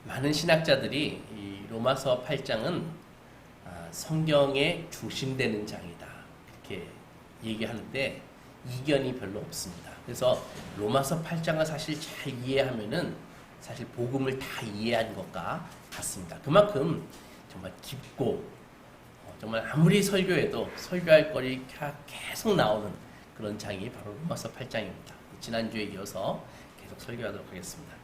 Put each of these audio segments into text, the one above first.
많은 신학자들이 이 로마서 8장은 성경의 중심되는 장이다 이렇게 얘기하는데 이견이 별로 없습니다. 그래서 로마서 8장을 사실 잘 이해하면은 사실 복음을 다 이해한 것과 같습니다. 그만큼 정말 깊고 정말 아무리 설교해도 설교할 거리가 계속 나오는 그런 장이 바로 로마서 8장입니다. 지난주에 이어서 계속 설교하도록 하겠습니다.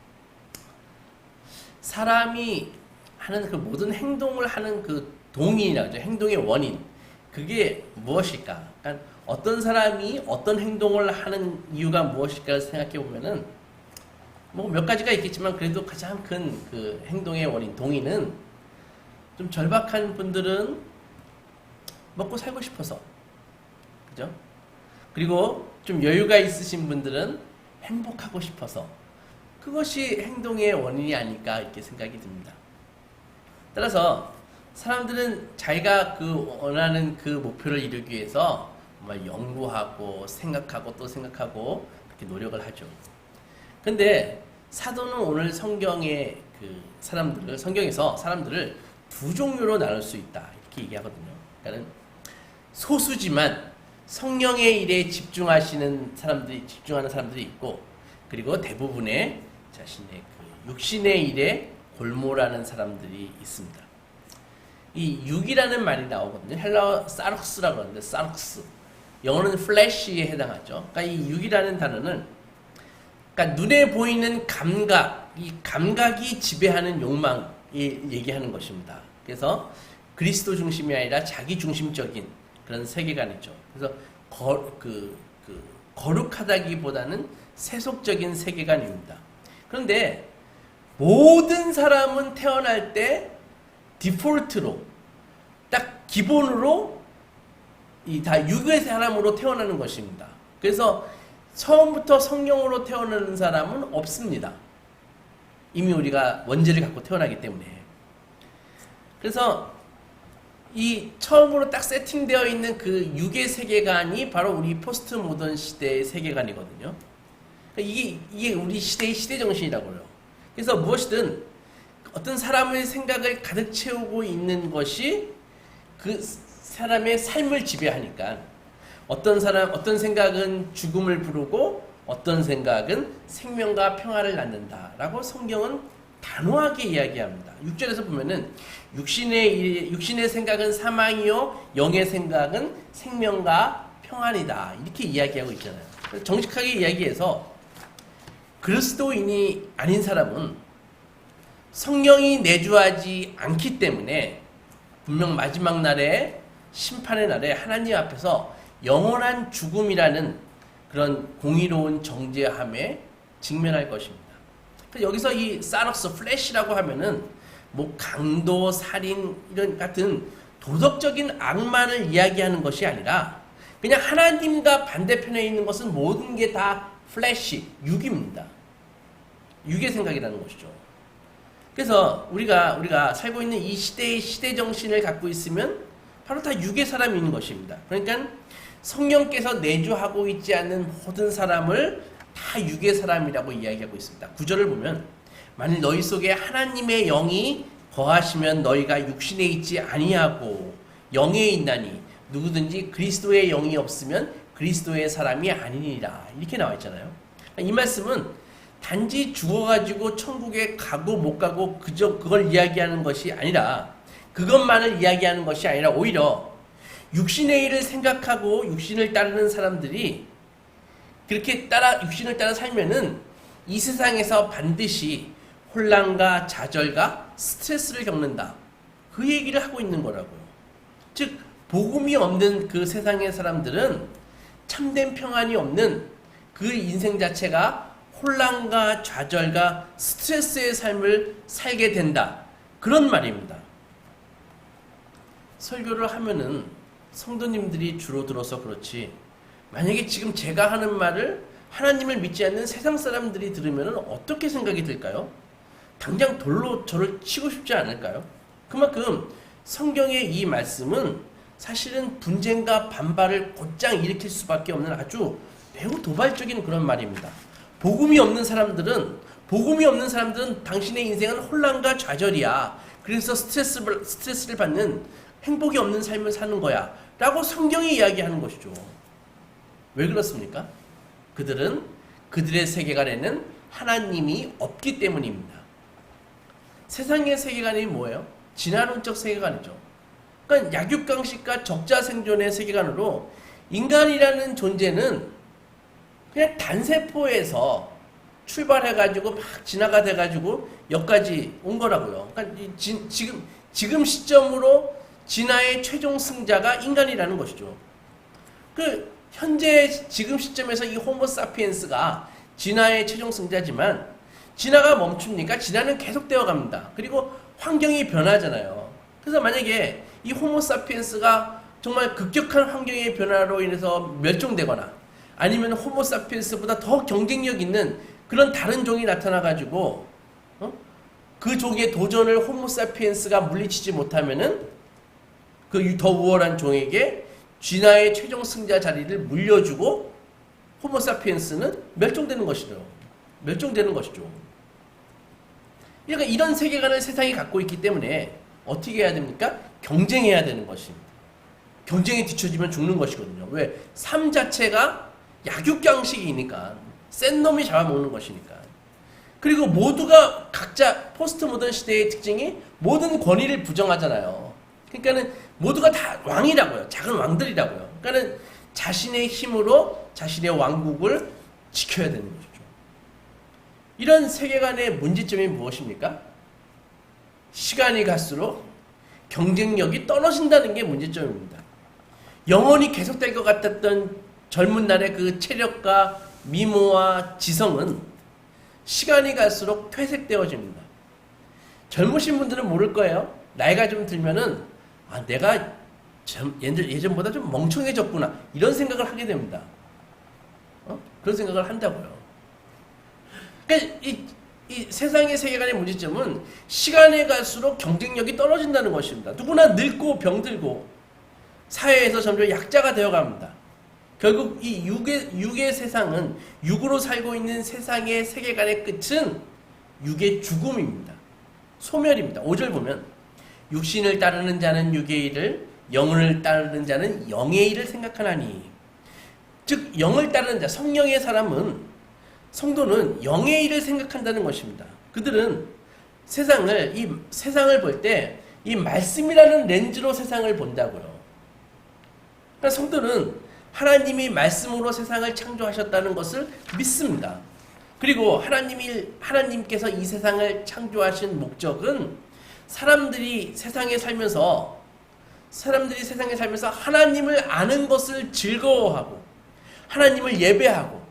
사람이 하는 그 모든 행동을 하는 그 동인이라죠. 행동의 원인. 그게 무엇일까? 그러니까 어떤 사람이 어떤 행동을 하는 이유가 무엇일까를 생각해 보면은 뭐 몇 가지가 있겠지만 그래도 가장 큰 그 행동의 원인, 동인은 좀 절박한 분들은 먹고 살고 싶어서. 그죠? 그리고 좀 여유가 있으신 분들은 행복하고 싶어서. 그것이 행동의 원인이 아닐까 이렇게 생각이 듭니다. 따라서 사람들은 자기가 그 원하는 그 목표를 이루기 위해서 정말 연구하고 생각하고 또 생각하고 그렇게 노력을 하죠. 근데 사도는 오늘 성경의 그 사람들을 성경에서 사람들을 두 종류로 나눌 수 있다 이렇게 얘기하거든요. 그러니까 소수지만 성령의 일에 집중하는 사람들이 있고, 그리고 대부분의 자신의 그 육신의 일에 골몰하는 사람들이 있습니다. 이 육이라는 말이 나오거든요. 헬라어 사룩스라고 하는데 사룩스. 영어는 flesh에 해당하죠. 그러니까 이 육이라는 단어는 그러니까 눈에 보이는 감각, 이 감각이 지배하는 욕망을 얘기하는 것입니다. 그래서 그리스도 중심이 아니라 자기 중심적인 그런 세계관이죠. 그래서 거룩하다기보다는 세속적인 세계관입니다. 그런데 모든 사람은 태어날 때 디폴트로 딱 기본으로 다 육의 사람으로 태어나는 것입니다. 그래서 처음부터 성령으로 태어나는 사람은 없습니다. 이미 우리가 원죄를 갖고 태어나기 때문에. 그래서 이 처음으로 딱 세팅되어 있는 그 육의 세계관이 바로 우리 포스트 모던 시대의 세계관이거든요. 이게 우리 시대의 시대 정신이라고 해요. 그래서 무엇이든 어떤 사람의 생각을 가득 채우고 있는 것이 그 사람의 삶을 지배하니까 어떤 생각은 죽음을 부르고 어떤 생각은 생명과 평화를 낳는다라고 성경은 단호하게 이야기합니다. 6절에서 보면은 육신의 생각은 사망이요 영의 생각은 생명과 평안이다 이렇게 이야기하고 있잖아요. 정직하게 이야기해서 그리스도인이 아닌 사람은 성령이 내주하지 않기 때문에 분명 마지막 날에 심판의 날에 하나님 앞에서 영원한 죽음이라는 그런 공의로운 정죄함에 직면할 것입니다. 여기서 이 사럭스 플래시라고 하면은 뭐 강도, 살인 이런 같은 도덕적인 악만을 이야기하는 것이 아니라 그냥 하나님과 반대편에 있는 것은 모든 게 다 플래시, 육입니다. 육의 생각이라는 것이죠. 그래서 우리가 살고 있는 이 시대의 시대 정신을 갖고 있으면 바로 다 육의 사람이 있는 것입니다. 그러니까 성령께서 내주하고 있지 않는 모든 사람을 다 육의 사람이라고 이야기하고 있습니다. 9절을 보면 만일 너희 속에 하나님의 영이 거하시면 너희가 육신에 있지 아니하고 영에 있나니 누구든지 그리스도의 영이 없으면 그리스도의 사람이 아니니라 이렇게 나와 있잖아요. 이 말씀은 단지 죽어가지고 천국에 가고 못 가고 그걸 이야기하는 것이 아니라 그것만을 이야기하는 것이 아니라 오히려 육신의 일을 생각하고 육신을 따르는 사람들이 그렇게 육신을 따라 살면은 이 세상에서 반드시 혼란과 좌절과 스트레스를 겪는다. 그 얘기를 하고 있는 거라고요. 즉 복음이 없는 그 세상의 사람들은 참된 평안이 없는 그 인생 자체가 혼란과 좌절과 스트레스의 삶을 살게 된다. 그런 말입니다. 설교를 하면은 성도님들이 주로 들어서 그렇지 만약에 지금 제가 하는 말을 하나님을 믿지 않는 세상 사람들이 들으면 어떻게 생각이 들까요? 당장 돌로 저를 치고 싶지 않을까요? 그만큼 성경의 이 말씀은 사실은 분쟁과 반발을 곧장 일으킬 수밖에 없는 아주 매우 도발적인 그런 말입니다. 복음이 없는 사람들은 복음이 없는 사람들은 당신의 인생은 혼란과 좌절이야. 그래서 스트레스를 받는 행복이 없는 삶을 사는 거야. 라고 성경이 이야기하는 것이죠. 왜 그렇습니까? 그들은 그들의 세계관에는 하나님이 없기 때문입니다. 세상의 세계관이 뭐예요? 진화론적 세계관이죠. 그러니까 약육강식과 적자생존의 세계관으로 인간이라는 존재는 그냥 단세포에서 출발해가지고 막 진화가 돼가지고 여기까지 온 거라고요. 그러니까 지금 시점으로 진화의 최종 승자가 인간이라는 것이죠. 현재 지금 시점에서 이 호모사피엔스가 진화의 최종 승자지만 진화가 멈춥니까? 진화는 계속되어 갑니다. 그리고 환경이 변하잖아요. 그래서 만약에 이 호모사피엔스가 정말 급격한 환경의 변화로 인해서 멸종되거나 아니면 호모사피엔스보다 더 경쟁력 있는 그런 다른 종이 나타나가지고 그 종의 도전을 호모사피엔스가 물리치지 못하면은 그 더 우월한 종에게 진화의 최종 승자 자리를 물려주고 호모사피엔스는 멸종되는 것이죠. 그러니까 이런 세계관을 세상이 갖고 있기 때문에 어떻게 해야 됩니까? 경쟁해야 되는 것입니다. 경쟁에 뒤처지면 죽는 것이거든요. 왜? 삶 자체가 약육강식이니까 센 놈이 잡아먹는 것이니까. 그리고 모두가 각자 포스트 모던 시대의 특징이 모든 권위를 부정하잖아요. 그러니까는 모두가 다 왕이라고요. 작은 왕들이라고요. 그러니까는 자신의 힘으로 자신의 왕국을 지켜야 되는 것이죠. 이런 세계관의 문제점이 무엇입니까? 시간이 갈수록 경쟁력이 떨어진다는 게 문제점입니다. 영원히 계속될 것 같았던 젊은 날의 그 체력과 미모와 지성은 시간이 갈수록 퇴색되어집니다. 젊으신 분들은 모를 거예요. 나이가 좀 들면은 내가 예전보다 좀 멍청해졌구나 이런 생각을 하게 됩니다. 그런 생각을 한다고요. 그러니까 이 세상의 세계관의 문제점은 시간이 갈수록 경쟁력이 떨어진다는 것입니다. 누구나 늙고 병들고 사회에서 점점 약자가 되어갑니다. 결국 이 육의 세상은 육으로 살고 있는 세상의 세계관의 끝은 육의 죽음입니다. 소멸입니다. 5절 보면 육신을 따르는 자는 육의 일을 영을 따르는 자는 영의 일을 생각하나니 즉 영을 따르는 자 성령의 성도는 영의 일을 생각한다는 것입니다. 그들은 세상을 볼 때 이 말씀이라는 렌즈로 세상을 본다고요. 그러니까 성도는 하나님이 말씀으로 세상을 창조하셨다는 것을 믿습니다. 그리고 하나님께서 이 세상을 창조하신 목적은 사람들이 세상에 살면서 하나님을 아는 것을 즐거워하고 하나님을 예배하고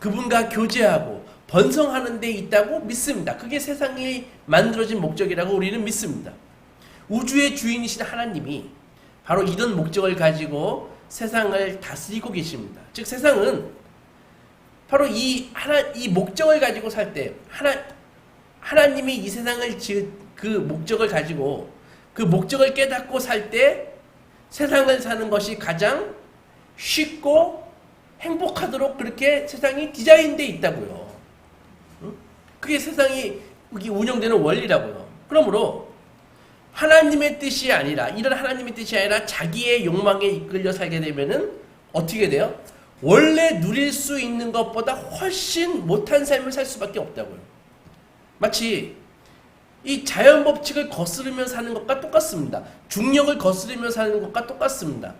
그분과 교제하고 번성하는 데 있다고 믿습니다. 그게 세상이 만들어진 목적이라고 우리는 믿습니다. 우주의 주인이신 하나님이 바로 이런 목적을 가지고 세상을 다스리고 계십니다. 즉 세상은 바로 이 목적을 가지고 살 때 하나님이 이 세상을 그 목적을 가지고 그 목적을 깨닫고 살 때 세상을 사는 것이 가장 쉽고 행복하도록 그렇게 세상이 디자인되어 있다고요. 그게 세상이 운영되는 원리라고요. 그러므로 하나님의 뜻이 아니라 이런 하나님의 뜻이 아니라 자기의 욕망에 이끌려 살게 되면은 어떻게 돼요? 원래 누릴 수 있는 것보다 훨씬 못한 삶을 살 수밖에 없다고요. 마치 이 자연 법칙을 거스르며 사는 것과 똑같습니다. 중력을 거스르며 사는 것과 똑같습니다.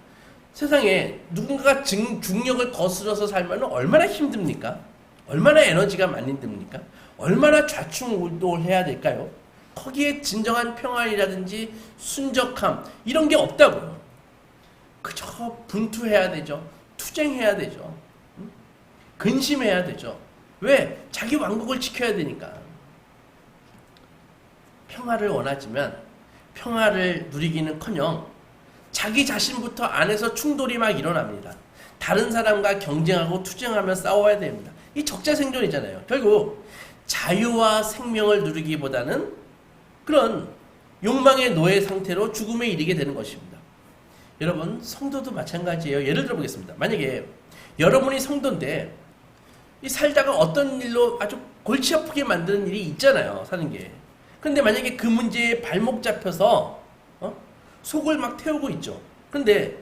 세상에 누군가가 중력을 거스러서 살면 얼마나 힘듭니까? 얼마나 에너지가 많이 듭니까? 얼마나 좌충우돌해야 될까요? 거기에 진정한 평안이라든지 순적함 이런 게 없다고요. 그저 분투해야 되죠. 투쟁해야 되죠. 근심해야 되죠. 왜? 자기 왕국을 지켜야 되니까. 평화를 원하지만 평화를 누리기는커녕 자기 자신부터 안에서 충돌이 막 일어납니다. 다른 사람과 경쟁하고 투쟁하며 싸워야 됩니다. 이 적자생존이잖아요. 결국 자유와 생명을 누리기보다는 그런 욕망의 노예 상태로 죽음에 이르게 되는 것입니다. 여러분 성도도 마찬가지예요. 예를 들어 보겠습니다. 만약에 여러분이 성도인데 이 살다가 어떤 일로 아주 골치 아프게 만드는 일이 있잖아요, 사는 게. 근데 만약에 그 문제에 발목 잡혀서 속을 막 태우고 있죠. 근데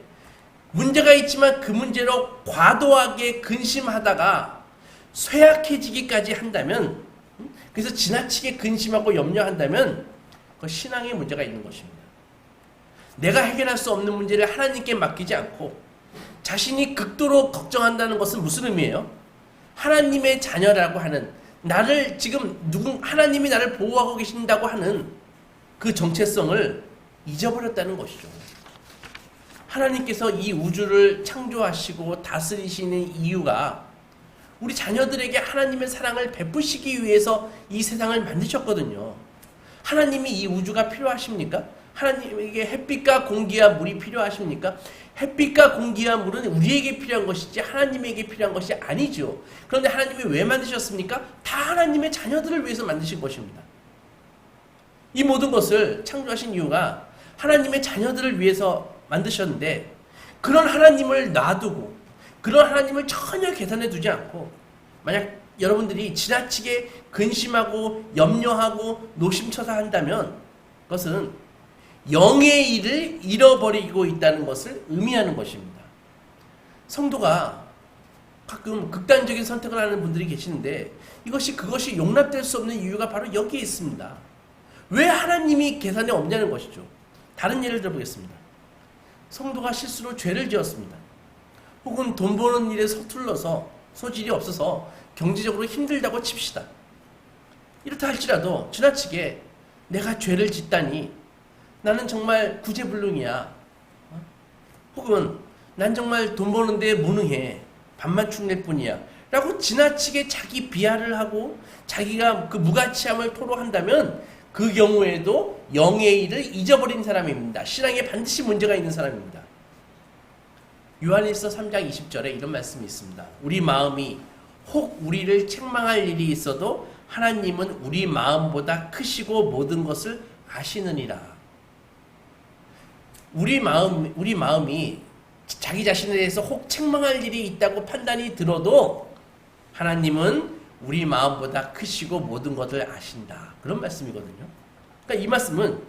문제가 있지만 그 문제로 과도하게 근심하다가 쇠약해지기까지 한다면, 그래서 지나치게 근심하고 염려한다면 그 신앙에 문제가 있는 것입니다. 내가 해결할 수 없는 문제를 하나님께 맡기지 않고 자신이 극도로 걱정한다는 것은 무슨 의미예요? 하나님의 자녀라고 하는, 나를 지금 하나님이 나를 보호하고 계신다고 하는 그 정체성을 잊어버렸다는 것이죠. 하나님께서 이 우주를 창조하시고 다스리시는 이유가 우리 자녀들에게 하나님의 사랑을 베푸시기 위해서 이 세상을 만드셨거든요. 하나님이 이 우주가 필요하십니까? 하나님에게 햇빛과 공기와 물이 필요하십니까? 햇빛과 공기와 물은 우리에게 필요한 것이지 하나님에게 필요한 것이 아니죠. 그런데 하나님이 왜 만드셨습니까? 다 하나님의 자녀들을 위해서 만드신 것입니다. 이 모든 것을 창조하신 이유가 하나님의 자녀들을 위해서 만드셨는데, 그런 하나님을 놔두고 그런 하나님을 전혀 계산해 두지 않고, 만약 여러분들이 지나치게 근심하고 염려하고 노심초사 한다면 그것은 영의 일을 잃어버리고 있다는 것을 의미하는 것입니다. 성도가 가끔 극단적인 선택을 하는 분들이 계시는데 그것이 용납될 수 없는 이유가 바로 여기에 있습니다. 왜 하나님이 계산에 없냐는 것이죠. 다른 예를 들어보겠습니다. 성도가 실수로 죄를 지었습니다. 혹은 돈 버는 일에 서툴러서 소질이 없어서 경제적으로 힘들다고 칩시다. 이렇다 할지라도 지나치게 내가 죄를 짓다니 나는 정말 구제불능이야. 혹은 난 정말 돈 버는데 무능해. 밥만 축낼 뿐이야. 라고 지나치게 자기 비하를 하고 자기가 그 무가치함을 토로한다면 그 경우에도 영의 일을 잊어버린 사람입니다. 신앙에 반드시 문제가 있는 사람입니다. 요한일서 3장 20절에 이런 말씀이 있습니다. 우리 마음이 혹 우리를 책망할 일이 있어도 하나님은 우리 마음보다 크시고 모든 것을 아시느니라. 우리 마음이 자기 자신에 대해서 혹 책망할 일이 있다고 판단이 들어도 하나님은 우리 마음보다 크시고 모든 것을 아신다. 그런 말씀이거든요. 그러니까 이 말씀은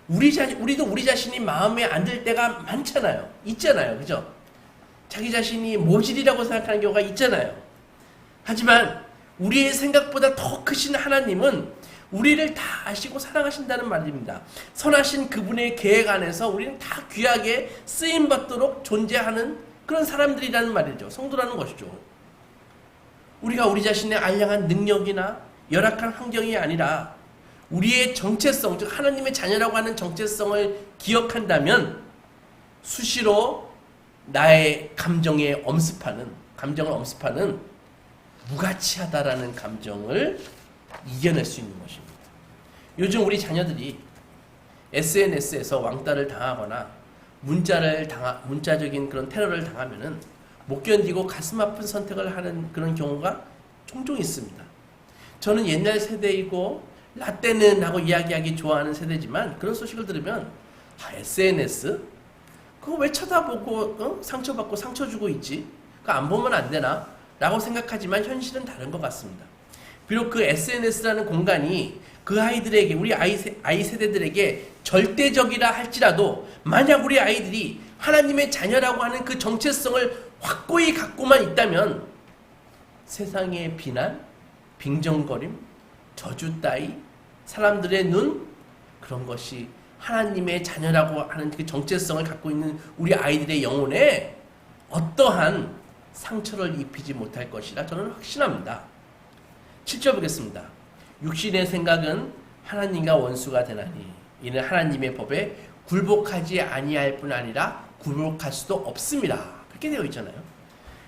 우리도 우리 자신이 마음에 안 들 때가 많잖아요. 있잖아요. 그죠? 자기 자신이 모질이라고 생각하는 경우가 있잖아요. 하지만 우리의 생각보다 더 크신 하나님은 우리를 다 아시고 사랑하신다는 말입니다. 선하신 그분의 계획 안에서 우리는 다 귀하게 쓰임받도록 존재하는 그런 사람들이라는 말이죠. 성도라는 것이죠. 우리가 우리 자신의 알량한 능력이나 열악한 환경이 아니라 우리의 정체성, 즉 하나님의 자녀라고 하는 정체성을 기억한다면 수시로 나의 감정을 엄습하는 무가치하다라는 감정을 이겨낼 수 있는 것입니다. 요즘 우리 자녀들이 SNS에서 왕따를 당하거나 문자적인 그런 테러를 당하면은 못 견디고 가슴 아픈 선택을 하는 그런 경우가 종종 있습니다. 저는 옛날 세대이고 라떼는 하고 이야기하기 좋아하는 세대지만 그런 소식을 들으면 SNS? 그거 왜 쳐다보고 상처받고 상처 주고 있지? 그거 안 보면 안 되나? 라고 생각하지만 현실은 다른 것 같습니다. 비록 그 SNS라는 공간이 그 아이들에게, 우리 아이 세대들에게 절대적이라 할지라도 만약 우리 아이들이 하나님의 자녀라고 하는 그 정체성을 확고히 갖고만 있다면 세상의 비난, 빙정거림, 저주 따위, 사람들의 눈, 그런 것이 하나님의 자녀라고 하는 그 정체성을 갖고 있는 우리 아이들의 영혼에 어떠한 상처를 입히지 못할 것이라 저는 확신합니다. 7절 보겠습니다. 육신의 생각은 하나님과 원수가 되나니 이는 하나님의 법에 굴복하지 아니할 뿐 아니라 굴복할 수도 없습니다. 그렇게 되어 있잖아요.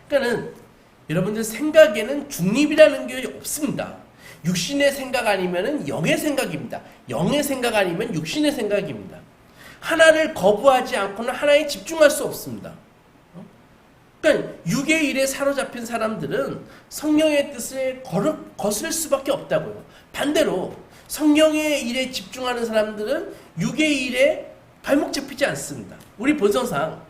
그러니까는 여러분들 생각에는 중립이라는 게 없습니다. 육신의 생각 아니면은 영의 생각입니다. 영의 생각 아니면 육신의 생각입니다. 하나를 거부하지 않고는 하나에 집중할 수 없습니다. 그러니까 육의 일에 사로잡힌 사람들은 성령의 뜻을 거스를 수밖에 없다고요. 반대로 성령의 일에 집중하는 사람들은 육의 일에 발목 잡히지 않습니다. 우리 본성상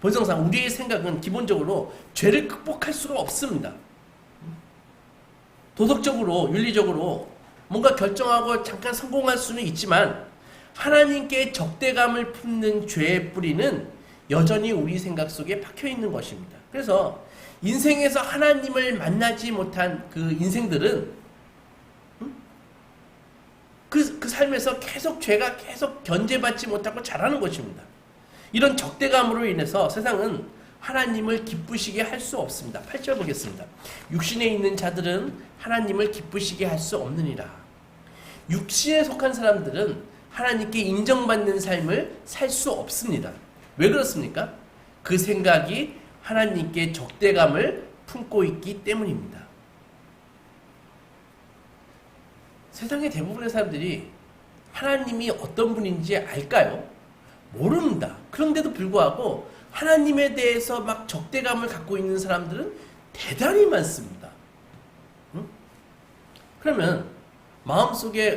우리의 생각은 기본적으로 죄를 극복할 수가 없습니다. 도덕적으로, 윤리적으로 뭔가 결정하고 잠깐 성공할 수는 있지만 하나님께 적대감을 품는 죄의 뿌리는 여전히 우리 생각 속에 박혀 있는 것입니다. 그래서 인생에서 하나님을 만나지 못한 그 인생들은 그 삶에서 계속 죄가 계속 견제받지 못하고 자라는 것입니다. 이런 적대감으로 인해서 세상은 하나님을 기쁘시게 할 수 없습니다. 8절 보겠습니다. 육신에 있는 자들은 하나님을 기쁘시게 할 수 없느니라. 육신에 속한 사람들은 하나님께 인정받는 삶을 살 수 없습니다. 왜 그렇습니까? 그 생각이 하나님께 적대감을 품고 있기 때문입니다. 세상의 대부분의 사람들이 하나님이 어떤 분인지 알까요? 모릅니다. 그런데도 불구하고 하나님에 대해서 막 적대감을 갖고 있는 사람들은 대단히 많습니다. 응? 그러면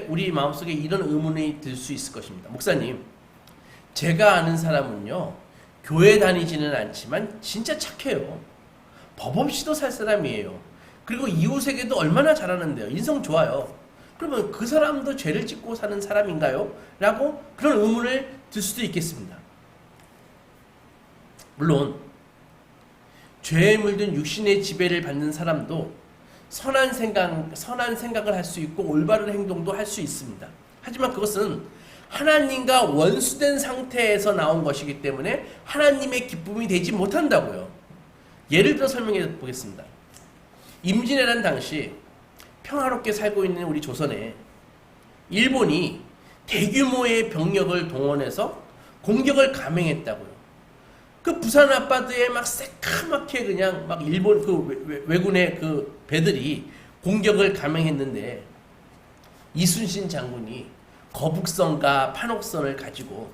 우리 마음속에 이런 의문이 들 수 있을 것입니다. 목사님, 제가 아는 사람은요, 교회 다니지는 않지만 진짜 착해요. 법 없이도 살 사람이에요. 그리고 이웃에게도 얼마나 잘하는데요. 인성 좋아요. 그러면 그 사람도 죄를 짓고 사는 사람인가요? 라고 그런 의문을 들 수도 있겠습니다. 물론 죄에 물든 육신의 지배를 받는 사람도 선한 생각을 할 수 있고 올바른 행동도 할 수 있습니다. 하지만 그것은 하나님과 원수된 상태에서 나온 것이기 때문에 하나님의 기쁨이 되지 못한다고요. 예를 들어 설명해 보겠습니다. 임진왜란 당시 평화롭게 살고 있는 우리 조선에 일본이 대규모의 병력을 동원해서 공격을 감행했다고요. 그 부산 앞바다에 막 새카맣게 그냥 막 일본 그 왜군의 그 배들이 공격을 감행했는데 이순신 장군이 거북선과 판옥선을 가지고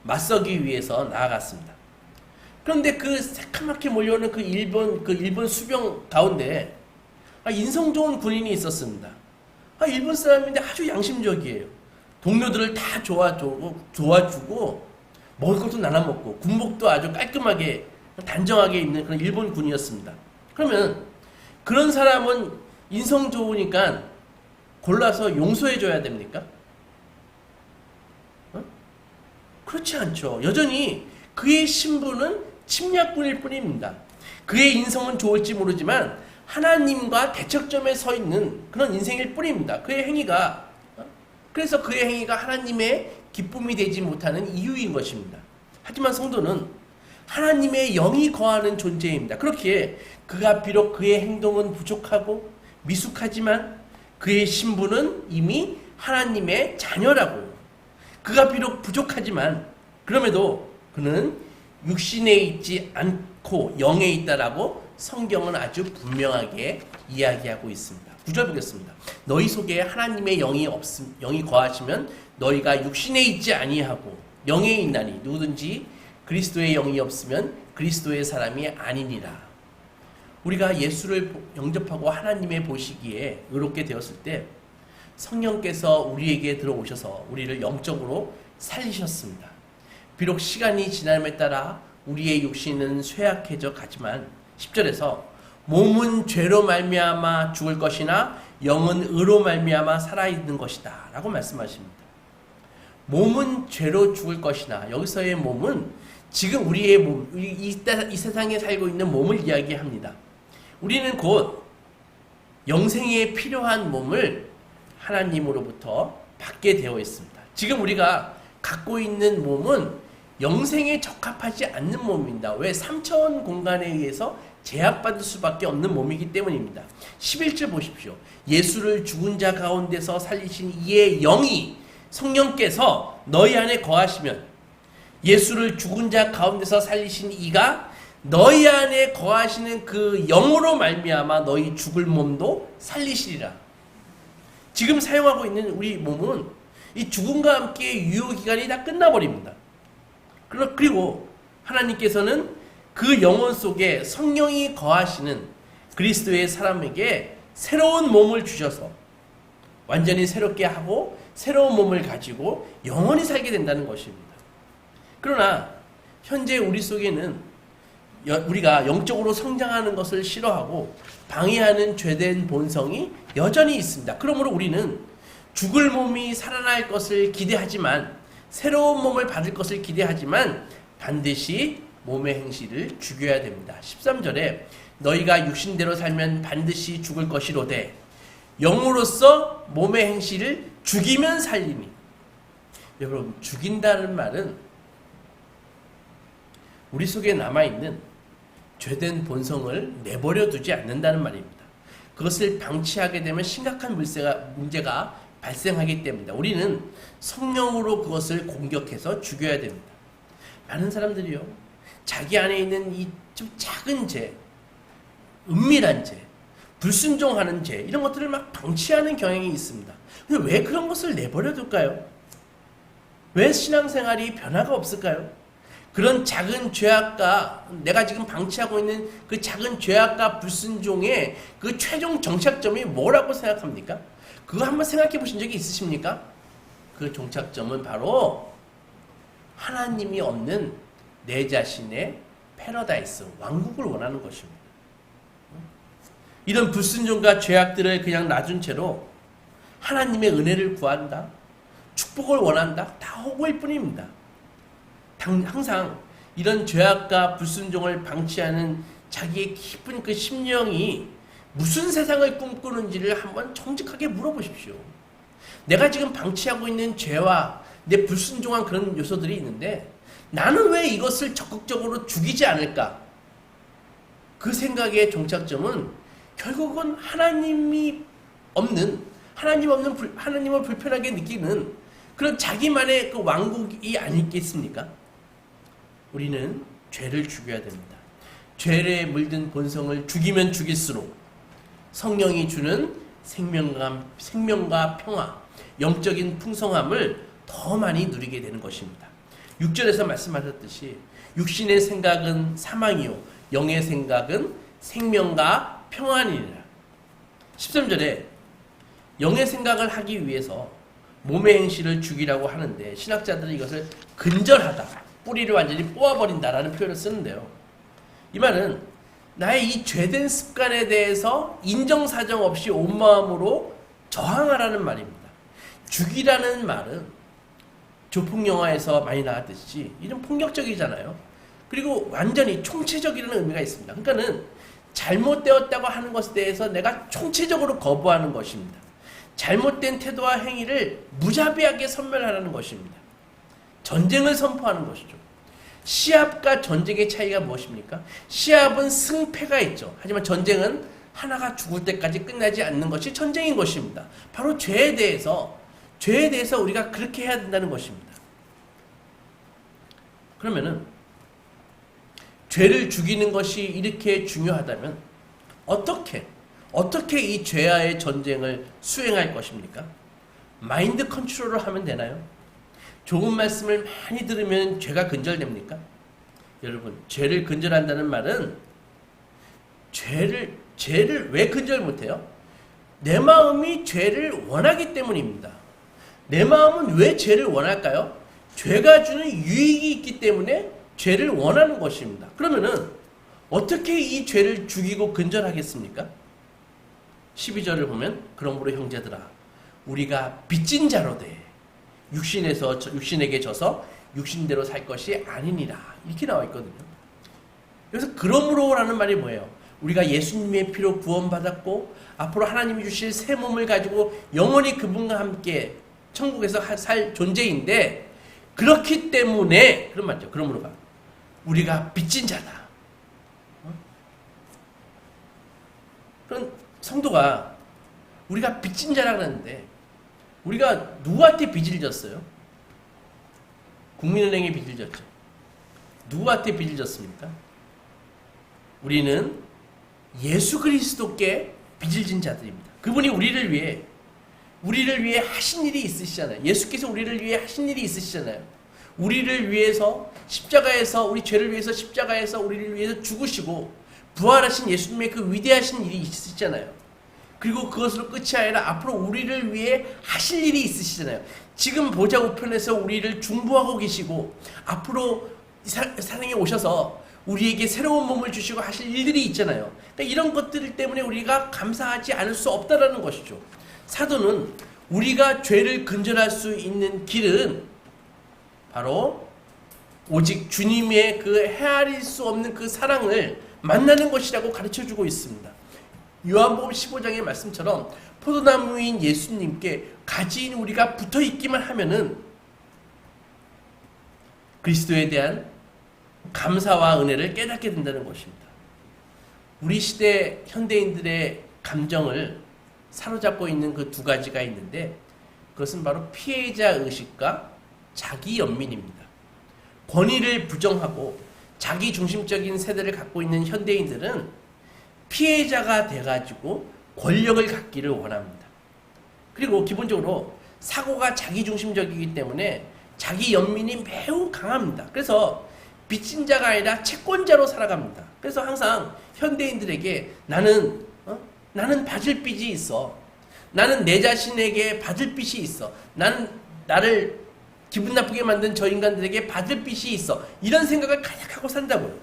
맞서기 위해서 나아갔습니다. 그런데 그 새카맣게 몰려오는 그 일본 수병 가운데 인성 좋은 군인이 있었습니다. 일본 사람인데 아주 양심적이에요. 동료들을 다 도와주고 먹을 것도 나눠 먹고 군복도 아주 깔끔하게 단정하게 입는 그런 일본 군이었습니다. 그러면 그런 사람은 인성 좋으니까 골라서 용서해 줘야 됩니까? 그렇지 않죠. 여전히 그의 신분은 침략군일 뿐입니다. 그의 인성은 좋을지 모르지만 하나님과 대척점에 서 있는 그런 인생일 뿐입니다. 그래서 그의 행위가 하나님의 기쁨이 되지 못하는 이유인 것입니다. 하지만 성도는 하나님의 영이 거하는 존재입니다. 그렇기에 그가 비록 그의 행동은 부족하고 미숙하지만 그의 신분은 이미 하나님의 자녀라고요. 그가 비록 부족하지만 그럼에도 그는 육신에 있지 않고 영에 있다라고 성경은 아주 분명하게 이야기하고 있습니다. 9절 보겠습니다. 너희 속에 하나님의 영이 거하시면 너희가 육신에 있지 아니하고 영에 있나니 누구든지 그리스도의 영이 없으면 그리스도의 사람이 아니니라. 우리가 예수를 영접하고 하나님의 보시기에 의롭게 되었을 때 성령께서 우리에게 들어오셔서 우리를 영적으로 살리셨습니다. 비록 시간이 지남에 따라 우리의 육신은 쇠약해져 가지만 10절에서 몸은 죄로 말미암아 죽을 것이나 영은 의로 말미암아 살아있는 것이다 라고 말씀하십니다. 몸은 죄로 죽을 것이나 여기서의 몸은 지금 우리의 몸, 이 세상에 살고 있는 몸을 이야기합니다. 우리는 곧 영생에 필요한 몸을 하나님으로부터 받게 되어 있습니다. 지금 우리가 갖고 있는 몸은 영생에 적합하지 않는 몸입니다. 왜? 3차원 공간에 의해서 제약받을 수밖에 없는 몸이기 때문입니다. 11절 보십시오. 예수를 죽은 자 가운데서 살리신 이의 영이 성령께서 너희 안에 거하시면 예수를 죽은 자 가운데서 살리신 이가 너희 안에 거하시는 그 영으로 말미암아 너희 죽을 몸도 살리시리라. 지금 사용하고 있는 우리 몸은 이 죽음과 함께 유효기간이 다 끝나버립니다. 그리고 하나님께서는 그 영혼 속에 성령이 거하시는 그리스도의 사람에게 새로운 몸을 주셔서 완전히 새롭게 하고 새로운 몸을 가지고 영원히 살게 된다는 것입니다. 그러나 현재 우리 속에는 우리가 영적으로 성장하는 것을 싫어하고 방해하는 죄된 본성이 여전히 있습니다. 그러므로 우리는 죽을 몸이 살아날 것을 기대하지만, 새로운 몸을 받을 것을 기대하지만 반드시 몸의 행실을 죽여야 됩니다. 13절에 너희가 육신대로 살면 반드시 죽을 것이로되 영으로서 몸의 행실을 죽이면 살리니. 여러분, 죽인다는 말은 우리 속에 남아있는 죄된 본성을 내버려 두지 않는다는 말입니다. 그것을 방치하게 되면 심각한 문제가 발생하기 때문이다. 우리는 성령으로 그것을 공격해서 죽여야 됩니다. 많은 사람들이요, 자기 안에 있는 이 좀 작은 죄, 은밀한 죄, 불순종하는 죄, 이런 것들을 막 방치하는 경향이 있습니다. 근데 왜 그런 것을 내버려 둘까요? 왜 신앙생활이 변화가 없을까요? 그런 작은 죄악과, 내가 지금 방치하고 있는 그 작은 죄악과 불순종의 그 최종 정착점이 뭐라고 생각합니까? 그거 한번 생각해 보신 적이 있으십니까? 그 정착점은 바로 하나님이 없는 내 자신의 패러다이스, 왕국을 원하는 것입니다. 이런 불순종과 죄악들을 그냥 놔둔 채로 하나님의 은혜를 구한다, 축복을 원한다, 다 허구일 뿐입니다. 항상 이런 죄악과 불순종을 방치하는 자기의 깊은 그 심령이 무슨 세상을 꿈꾸는지를 한번 정직하게 물어보십시오. 내가 지금 방치하고 있는 죄와 내 불순종한 그런 요소들이 있는데 나는 왜 이것을 적극적으로 죽이지 않을까? 그 생각의 정착점은 결국은 하나님을 불편하게 느끼는 그런 자기만의 그 왕국이 아니겠습니까? 우리는 죄를 죽여야 됩니다. 죄에 물든 본성을 죽이면 죽일수록 성령이 주는 생명과 평화, 영적인 풍성함을 더 많이 누리게 되는 것입니다. 6절에서 말씀하셨듯이 육신의 생각은 사망이요 영의 생각은 생명과 평안이니라. 13절에 영의 생각을 하기 위해서 몸의 행실을 죽이라고 하는데 신학자들은 이것을 근절하다, 뿌리를 완전히 뽑아버린다라는 표현을 쓰는데요. 이 말은 나의 이 죄된 습관에 대해서 인정사정 없이 온 마음으로 저항하라는 말입니다. 죽이라는 말은 조폭 영화에서 많이 나왔듯이 이런 폭력적이잖아요. 그리고 완전히 총체적이라는 의미가 있습니다. 그러니까는 잘못되었다고 하는 것에 대해서 내가 총체적으로 거부하는 것입니다. 잘못된 태도와 행위를 무자비하게 섬멸하라는 것입니다. 전쟁을 선포하는 것이죠. 시합과 전쟁의 차이가 무엇입니까? 시합은 승패가 있죠. 하지만 전쟁은 하나가 죽을 때까지 끝나지 않는 것이 전쟁인 것입니다. 바로 죄에 대해서 우리가 그렇게 해야 된다는 것입니다. 그러면은 죄를 죽이는 것이 이렇게 중요하다면 어떻게 이 죄와의 전쟁을 수행할 것입니까? 마인드 컨트롤을 하면 되나요? 좋은 말씀을 많이 들으면 죄가 근절됩니까? 여러분, 죄를 근절한다는 말은 죄를 왜 근절 못해요? 내 마음이 죄를 원하기 때문입니다. 내 마음은 왜 죄를 원할까요? 죄가 주는 유익이 있기 때문에 죄를 원하는 것입니다. 그러면은 어떻게 이 죄를 죽이고 근절하겠습니까? 12절을 보면 그러므로 형제들아 우리가 빚진 자로 돼 육신에게 져서 육신대로 살 것이 아니니라 이렇게 나와 있거든요. 그래서 그러므로라는 말이 뭐예요? 우리가 예수님의 피로 구원받았고 앞으로 하나님이 주실 새 몸을 가지고 영원히 그분과 함께 천국에서 살 존재인데 그렇기 때문에 그런 말이죠. 그러므로가 우리가 빚진 자다. 그런 성도가 우리가 빚진 자라 그러는데 우리가 누구한테 빚을 졌어요? 국민은행에 빚을 졌죠. 누구한테 빚을 졌습니까? 우리는 예수 그리스도께 빚을 진 자들입니다. 그분이 우리를 위해 하신 일이 있으시잖아요. 예수께서 우리를 위해 하신 일이 있으시잖아요. 우리를 위해서 십자가에서 우리 죄를 위해서 십자가에서 우리를 위해서 죽으시고 부활하신 예수님의 그 위대하신 일이 있으시잖아요. 그리고 그것으로 끝이 아니라 앞으로 우리를 위해 하실 일이 있으시잖아요. 지금 보좌 우편에서 우리를 중보하고 계시고 앞으로 사랑에 오셔서 우리에게 새로운 몸을 주시고 하실 일들이 있잖아요. 그러니까 이런 것들 때문에 우리가 감사하지 않을 수 없다라는 것이죠. 사도는 우리가 죄를 근절할 수 있는 길은 바로 오직 주님의 그 헤아릴 수 없는 그 사랑을 만나는 것이라고 가르쳐주고 있습니다. 요한복음 15장의 말씀처럼 포도나무인 예수님께 가지인 우리가 붙어있기만 하면은 그리스도에 대한 감사와 은혜를 깨닫게 된다는 것입니다. 우리 시대 현대인들의 감정을 사로잡고 있는 그 두 가지가 있는데 그것은 바로 피해자 의식과 자기 연민입니다. 권위를 부정하고 자기 중심적인 세대를 갖고 있는 현대인들은 피해자가 돼가지고 권력을 갖기를 원합니다. 그리고 기본적으로 사고가 자기 중심적이기 때문에 자기 연민이 매우 강합니다. 그래서 빚진 자가 아니라 채권자로 살아갑니다. 그래서 항상 현대인들에게 나는 받을 빚이 있어. 나는 내 자신에게 받을 빚이 있어. 나는 나를 기분 나쁘게 만든 저 인간들에게 받을 빚이 있어. 이런 생각을 가득하고 산다고요.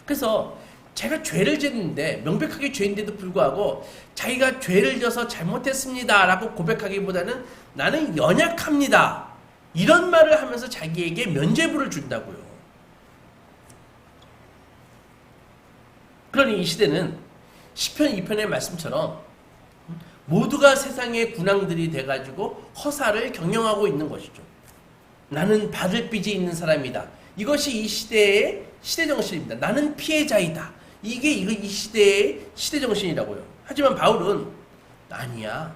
그래서 제가 죄를 짓는데 명백하게 죄인데도 불구하고 자기가 죄를 져서 잘못했습니다 라고 고백하기보다는 나는 연약합니다. 이런 말을 하면서 자기에게 면죄부를 준다고요. 그러니 이 시대는 시편 2편의 말씀처럼 모두가 세상의 군왕들이 돼가지고 허사를 경영하고 있는 것이죠. 나는 받을 빚이 있는 사람이다. 이것이 이 시대의 시대정신입니다. 나는 피해자이다. 이게 이 시대의 시대정신이라고요. 하지만 바울은 아니야.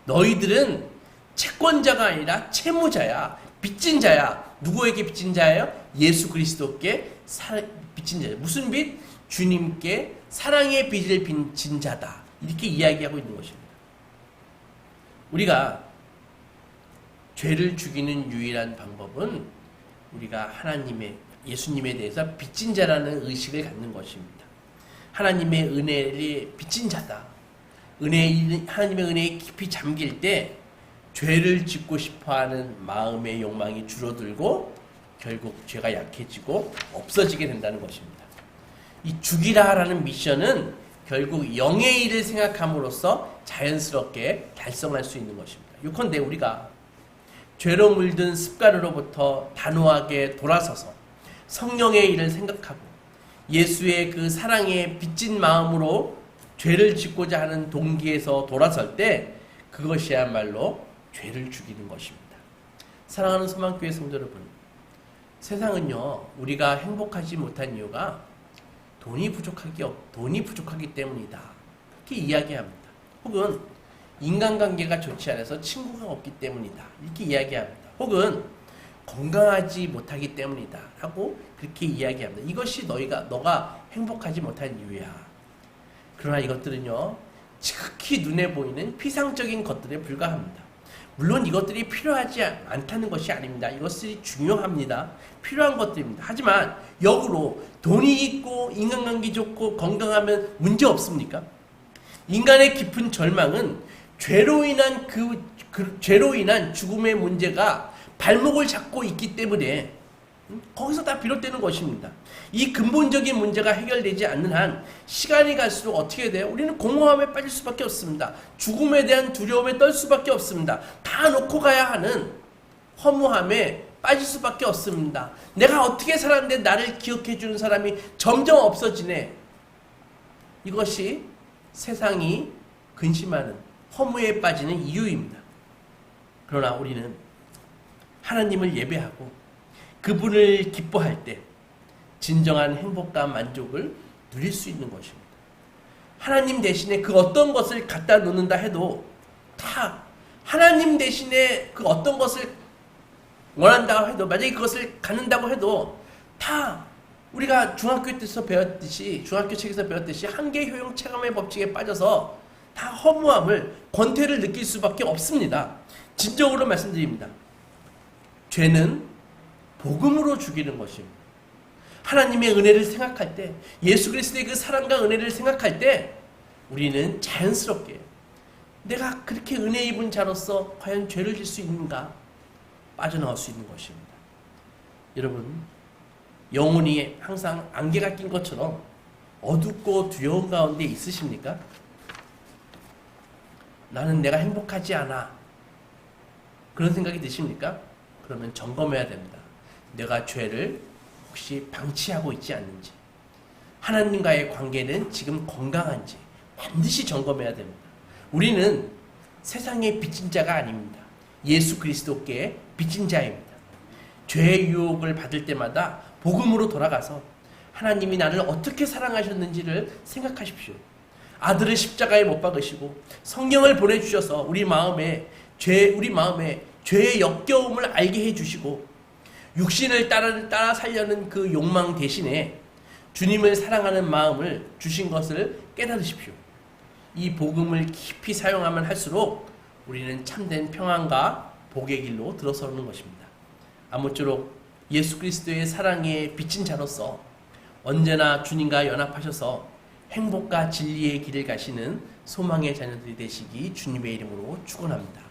너희들은 채권자가 아니라 채무자야. 빚진 자야. 누구에게 빚진 자예요? 예수 그리스도께 빚진 자예요. 무슨 빚? 주님께 사랑의 빚을 빚진 자다. 이렇게 이야기하고 있는 것입니다. 우리가 죄를 죽이는 유일한 방법은 우리가 예수님에 대해서 빚진 자라는 의식을 갖는 것입니다. 하나님의 은혜를 빚진 자다. 하나님의 은혜에 깊이 잠길 때 죄를 짓고 싶어하는 마음의 욕망이 줄어들고 결국 죄가 약해지고 없어지게 된다는 것입니다. 이 죽이라라는 미션은 결국 영의 일을 생각함으로써 자연스럽게 달성할 수 있는 것입니다. 요컨대 우리가 죄로 물든 습관으로부터 단호하게 돌아서서 성령의 일을 생각하고 예수의 그 사랑에 빚진 마음으로 죄를 짓고자 하는 동기에서 돌아설 때 그것이야말로 죄를 죽이는 것입니다. 사랑하는 소망교회 성도 여러분, 세상은요 우리가 행복하지 못한 이유가 돈이 부족하기 때문이다. 그렇게 이야기합니다. 혹은 인간관계가 좋지 않아서 친구가 없기 때문이다. 이렇게 이야기합니다. 혹은 건강하지 못하기 때문이다. 라고 그렇게 이야기합니다. 이것이 너가 행복하지 못한 이유야. 그러나 이것들은요, 지극히 눈에 보이는 피상적인 것들에 불과합니다. 물론 이것들이 필요하지 않다는 것이 아닙니다. 이것이 중요합니다. 필요한 것들입니다. 하지만 역으로 돈이 있고 인간관계 좋고 건강하면 문제 없습니까? 인간의 깊은 절망은 죄로 인한 죽음의 문제가 발목을 잡고 있기 때문에 거기서 다 비롯되는 것입니다. 이 근본적인 문제가 해결되지 않는 한 시간이 갈수록 어떻게 돼요? 우리는 공허함에 빠질 수밖에 없습니다. 죽음에 대한 두려움에 떨 수밖에 없습니다. 다 놓고 가야 하는 허무함에 빠질 수밖에 없습니다. 내가 어떻게 살았는데 나를 기억해 주는 사람이 점점 없어지네. 이것이 세상이 근심하는 허무에 빠지는 이유입니다. 그러나 우리는 하나님을 예배하고 그분을 기뻐할 때 진정한 행복과 만족을 누릴 수 있는 것입니다. 하나님 대신에 그 어떤 것을 갖다 놓는다 해도 다 하나님 대신에 그 어떤 것을 원한다고 해도 만약에 그것을 갖는다고 해도 다 우리가 중학교 책에서 배웠듯이 한계 효용 체감의 법칙에 빠져서 다 허무함을 권태를 느낄 수밖에 없습니다. 진정으로 말씀드립니다. 죄는 복음으로 죽이는 것입니다. 하나님의 은혜를 생각할 때, 예수 그리스도의 그 사랑과 은혜를 생각할 때 우리는 자연스럽게 내가 그렇게 은혜 입은 자로서 과연 죄를 질 수 있는가 빠져나올 수 있는 것입니다. 여러분, 영혼이 항상 안개가 낀 것처럼 어둡고 두려운 가운데 있으십니까? 나는 내가 행복하지 않아. 그런 생각이 드십니까? 그러면 점검해야 됩니다. 내가 죄를 혹시 방치하고 있지 않는지, 하나님과의 관계는 지금 건강한지 반드시 점검해야 됩니다. 우리는 세상에 빚진 자가 아닙니다. 예수 그리스도께 빚진 자입니다. 죄의 유혹을 받을 때마다 복음으로 돌아가서 하나님이 나를 어떻게 사랑하셨는지를 생각하십시오. 아들을 십자가에 못 박으시고 성령을 보내주셔서 우리 마음에 죄의 역겨움을 알게 해주시고 육신을 따라 살려는 그 욕망 대신에 주님을 사랑하는 마음을 주신 것을 깨달으십시오. 이 복음을 깊이 사용하면 할수록 우리는 참된 평안과 복의 길로 들어서는 것입니다. 아무쪼록 예수 그리스도의 사랑에 빚진 자로서 언제나 주님과 연합하셔서 행복과 진리의 길을 가시는 소망의 자녀들이 되시기 주님의 이름으로 축원합니다.